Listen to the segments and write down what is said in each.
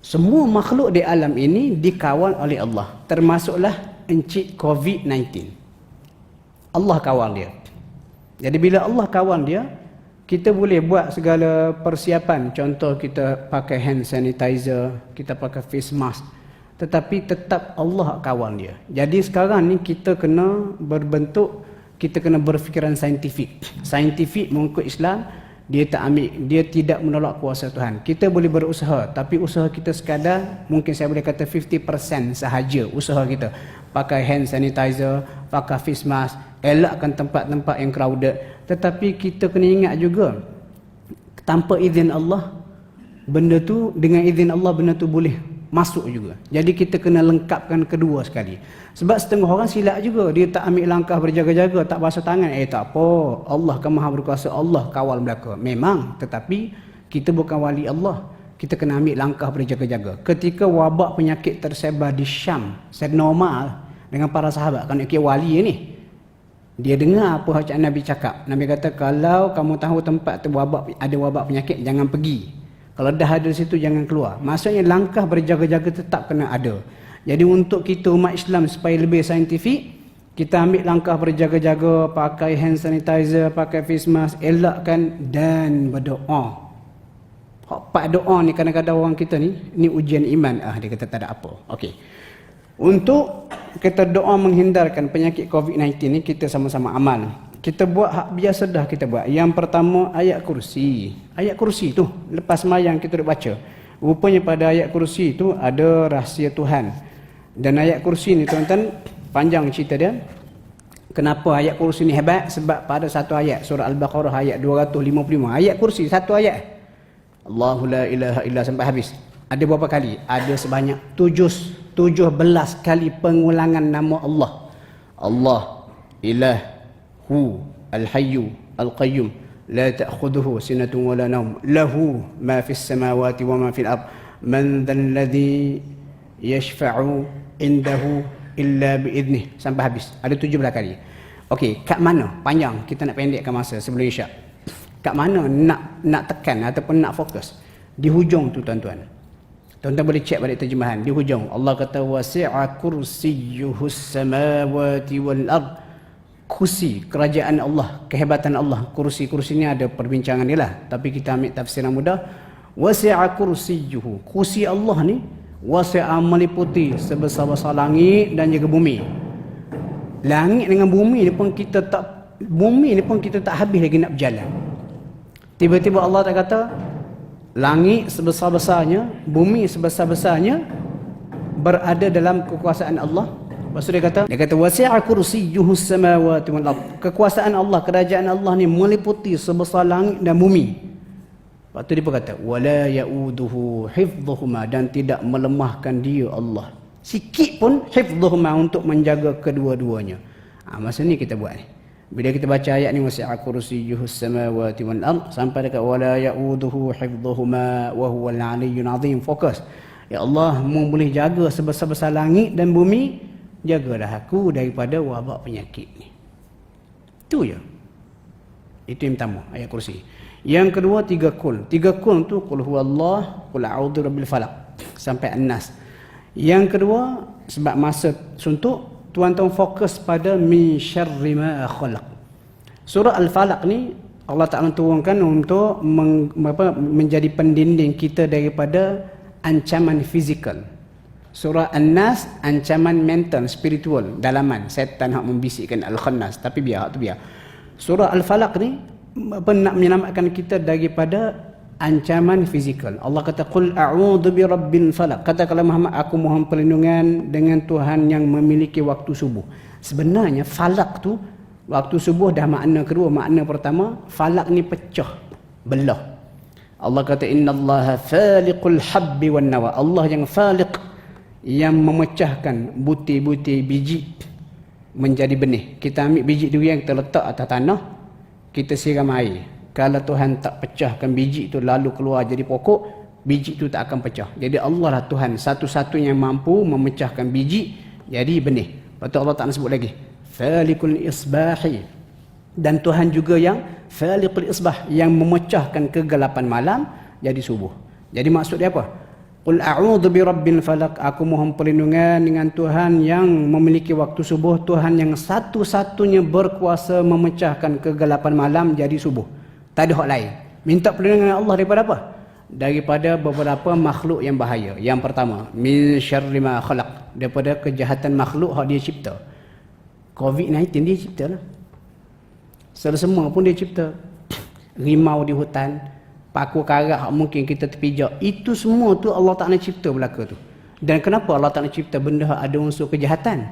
Semua makhluk di alam ini dikawal oleh Allah. Termasuklah encik COVID-19. Allah kawal dia. Jadi bila Allah kawal dia, kita boleh buat segala persiapan. Contoh kita pakai hand sanitizer, kita pakai face mask. Tetapi tetap Allah kawal dia. Jadi sekarang ni kita kena kita kena berfikiran saintifik. Saintifik mengikut Islam, dia tidak menolak kuasa Tuhan. Kita boleh berusaha, tapi usaha kita sekadar, mungkin saya boleh kata 50% sahaja usaha kita. Pakai hand sanitizer, pakai face mask, elakkan tempat-tempat yang crowded. Tetapi kita kena ingat juga, tanpa izin Allah, dengan izin Allah benda tu boleh masuk juga. Jadi kita kena lengkapkan kedua sekali. Sebab setengah orang silap juga, dia tak ambil langkah berjaga-jaga, tak basuh tangan. Tak apa, Allah kan maha berkuasa, Allah kawal belaka. Memang, tetapi kita bukan wali Allah. Kita kena ambil langkah berjaga-jaga. Ketika wabak penyakit tersebar di Syam, saya normal dengan para sahabat, kan wali ni, dia dengar apa hak Nabi cakap. Nabi kata, kalau kamu tahu tempat tu ada wabak penyakit, jangan pergi. Kalau dah ada di situ, jangan keluar. Maksudnya langkah berjaga-jaga tetap kena ada. Jadi untuk kita umat Islam supaya lebih saintifik, kita ambil langkah berjaga-jaga, pakai hand sanitizer, pakai face mask, elakkan dan berdoa. Pak doa ni kadang-kadang orang kita ni ujian iman. Dia kata tak ada apa. Okey. Untuk kita doa menghindarkan penyakit COVID-19 ni, kita sama-sama amal. Kita buat hak biasa dah kita buat. Yang pertama, ayat kursi. Ayat kursi tu, lepas sembahyang kita duk baca. Rupanya pada ayat kursi tu ada rahsia Tuhan. Dan ayat kursi ni tuan-tuan, panjang cerita dia. Kenapa ayat kursi ni hebat? Sebab pada satu ayat, surah Al-Baqarah ayat 255. Ayat kursi, satu ayat. Allahu la ilaha illa sampai habis. Ada berapa kali? Ada sebanyak 17 kali pengulangan nama Allah. Allah, ilah, hu al-hayyu al-qayyum la ta'khudhuhu sinatun wa la nawm lahu ma fis samawati wa ma fil ard man dhal ladzi yashfa'u indahu illa bi idnih sampai habis. Ada 17 kali. Okey, kat mana? Panjang, kita nak pendekkan masa sebelum Isyak. Kat mana nak tekan ataupun nak fokus? Di hujung tu tuan-tuan. Tuan-tuan boleh cek balik terjemahan. Di hujung Allah kata wasi'a kursiyyuhus samawati wal ard. Kursi kerajaan Allah, kehebatan Allah. Kursi ni ada perbincangan dia lah, tapi kita ambil tafsiran mudah. Wasi'a kursiyyuhu, kursi Allah ni wasi'a, meliputi sebesar-besar langit dan juga bumi. Langit dengan bumi ni pun kita tak habis lagi nak berjalan. Tiba-tiba Allah tak kata langit sebesar-besarnya, bumi sebesar-besarnya berada dalam kekuasaan Allah. Lepas tu dia kata wasi'a kursiyyuhus samawati wal ard. Kekuasaan Allah, kerajaan Allah ni meliputi sebesar langit dan bumi. Lepas tu dia pun kata wala ya'uduhu hifdhuhuma, dan tidak melemahkan dia Allah sikit pun hifdhuhuma, untuk menjaga kedua-duanya. Masa ni kita buat ni. Bila kita baca ayat ni wasi'a kursiyyuhus samawati wal ard sampai dekat wala ya'uduhu hifdhuhuma wa huwal aliyyul azim, fokus. Ya Allah, mu boleh jaga sebesar-besar langit dan bumi, jagalah aku daripada wabak penyakit ni. Itu je. Itu yang pertama, ayat kursi. Yang kedua, 3 kul. 3 kul tu qul huwallah, qul a'udzu birabbil falaq sampai an-nas. Yang kedua, sebab masa suntuk, tuan-tuan fokus pada min syarri ma khalaq. Surah Al-Falaq ni Allah Ta'ala turunkan untuk menjadi pendinding kita daripada ancaman fizikal. Surah An-Nas, ancaman mental, spiritual, dalaman, setan hak membisikkan Al-Khannas, tapi biar. Surah Al-Falaq ni nak menyelamatkan kita daripada ancaman fizikal. Allah kata qul a'udzu birabbil falaq. Katakanlah Muhammad, aku mohon perlindungan dengan Tuhan yang memiliki waktu subuh. Sebenarnya falak tu waktu subuh dah makna kedua. Makna pertama, falak ni pecah, belah. Allah kata innallaha faliqul habbi wan nawa. Allah yang faliq, yang memecahkan butir-butir biji menjadi benih. Kita ambil biji durian, kita letak atas tanah, kita siram air. Kalau Tuhan tak pecahkan biji itu lalu keluar jadi pokok, biji itu tak akan pecah. Jadi Allah lah Tuhan satu-satunya yang mampu memecahkan biji jadi benih. Lepas tu Allah tak nak sebut lagi Falikul Isbahi. Dan Tuhan juga yang Falikul Isbah, yang memecahkan kegelapan malam jadi subuh. Jadi maksud dia apa? Qul a'udzu birabbil falaq, aku mohon perlindungan dengan Tuhan yang memiliki waktu subuh, Tuhan yang satu-satunya berkuasa memecahkan kegelapan malam jadi subuh. Tak ada hak lain. Minta perlindungan dengan Allah daripada apa? Daripada beberapa makhluk yang bahaya. Yang pertama, min syarri ma khalaq, daripada kejahatan makhluk hak dia cipta. COVID-19 dia cipta lah. Semua pun dia cipta. Rimau di hutan, paku karat mungkin kita terpijak, itu semua tu Allah Ta'ala cipta belaka tu. Dan kenapa Allah Ta'ala cipta benda ada unsur kejahatan?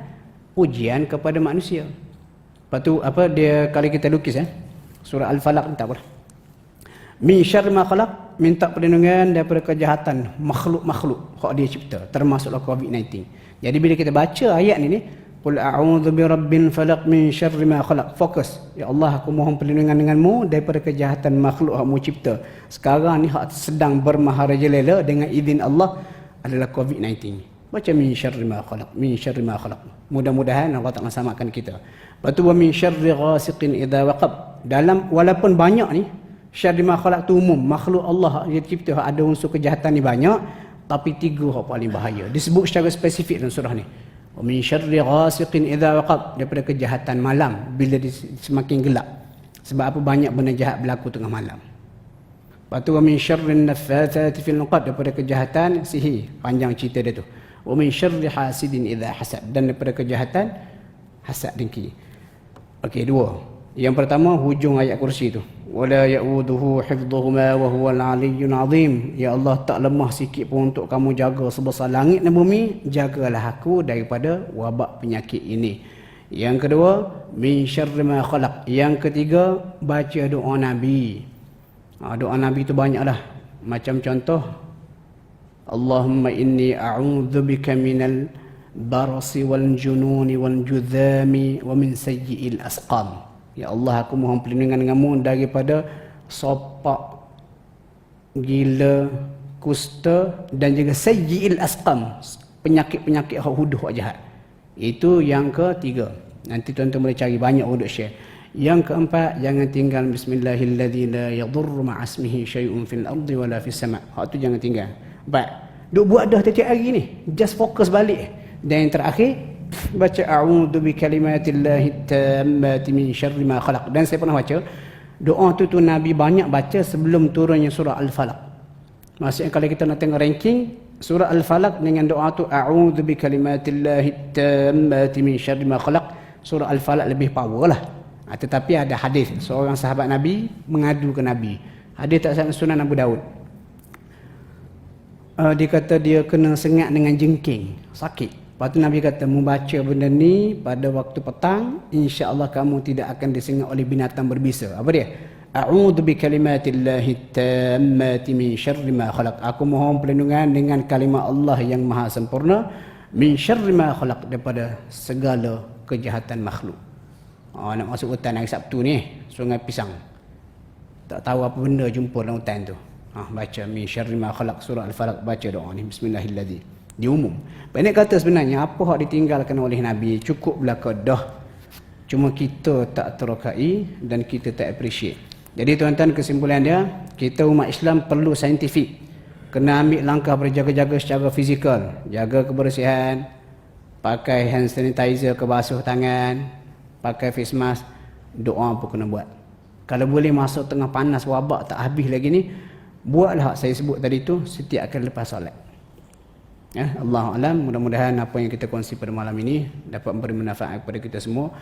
Ujian kepada manusia. Lepas tu apa dia, kalau kita lukis surah Al-Falaq ni tak apa. Min syarri ma khalaq, minta perlindungan daripada kejahatan makhluk-makhluk hak dia cipta, termasuklah COVID-19. Jadi bila kita baca ayat ni Qul a'udzu birabbil falaq min syarri ma khalaq. Fokus. Ya Allah, aku mohon perlindungan denganmu daripada kejahatan makhluk hak mu cipta. Sekarang ni hak sedang bermaharajalela dengan izin Allah adalah COVID-19. Baca min syarri ma khalaq, min syarri ma khalaq. Mudah-mudahan Allah Taala selamatkan kita. Lepas tu wa min syarri ghasiqin idza waqab. Dalam walaupun banyak ni syarri ma khalaq tu umum, makhluk Allah dia cipta ada unsur kejahatan ni banyak, tapi 3 hak paling bahaya. Disebut secara spesifik dalam surah ni. Wa min syarri ghasiqin idza waqab, daripada kejahatan malam bila semakin gelap. Sebab apa? Banyak benda jahat berlaku tengah malam. Lepas tu wa min syarrin naffatsati fil 'uqad, daripada kejahatan sihir, panjang cerita dia tu. Wa min syarri hasidin idza hasad, dan daripada kejahatan hasad dengki. Okey, 2. Yang pertama hujung ayat kursi tu. Wala ya'uduhu hifdhuhuma wa huwal 'aliyyul 'azim. Ya Allah, tak lemah sikit pun untuk kamu jaga sebesar langit dan bumi. Jagalah aku daripada wabak penyakit ini. Yang kedua, min syarri ma khalaq. Yang ketiga, baca doa Nabi. Doa Nabi tu banyaklah. Macam contoh, Allahumma inni a'udzubika minal barasi wal jununi wal judhami wa min sayyi'il asqam. Ya Allah, aku mohon perlindungan denganmu daripada sopak, gila, kusta dan juga sayyi'il asqam, penyakit-penyakit huduh jahat. Itu yang ketiga. Nanti tuan-tuan boleh cari, banyak untuk share. Yang keempat, jangan tinggal bismillahilladzi la yadurru ma'asmihi syai'un fil ardi wala fis sama'. Hak tu jangan tinggal. Baik. Duk buat dah tiap hari ni. Just fokus balik. Dan yang terakhir, baca a'udzu bikalimatillahi tammati min syarri ma khalaq. Dan saya pernah baca doa tu Nabi banyak baca sebelum turunnya surah Al-Falaq. Maksudnya kalau kita nak tengok ranking surah Al-Falaq dengan doa tu a'udzu bikalimatillahi tammati min syarri ma khalaq, surah Al-Falaq lebih power lah. Tetapi ada hadis seorang sahabat Nabi mengadu ke Nabi. Hadis tak salah Sunan Abu Daud. Dia kata dia kena sengat dengan jengking, sakit. Lepas tu Nabi kata, membaca benda ni pada waktu petang, insya-Allah kamu tidak akan disengat oleh binatang berbisa. Apa dia? A'udzu bikalimatillahi tammati min syarri ma khalaq. Aku mohon perlindungan dengan kalimah Allah yang maha sempurna, min syarri ma khalaq, daripada segala kejahatan makhluk. Nak masuk hutan hari Sabtu ni, Sungai Pisang. Tak tahu apa benda jumpa dalam hutan tu. Baca min syarri ma khalaq, surah Al-Falaq, baca doa ni, bismillahirrahmanirrahim. Dia umum. Pendek kata sebenarnya apa hak ditinggalkan oleh Nabi cukup belaka dah. Cuma kita tak terokai dan kita tak appreciate. Jadi tuan-tuan, kesimpulan dia, kita umat Islam perlu saintifik. Kena ambil langkah berjaga-jaga secara fizikal, jaga kebersihan, pakai hand sanitizer ke basuh tangan, pakai face mask, doa pun kena buat. Kalau boleh masuk tengah panas wabak tak habis lagi ni, buatlah hak saya sebut tadi tu setiap kali lepas solat. Allah alam, mudah-mudahan apa yang kita kongsi pada malam ini dapat memberi manfaat kepada kita semua.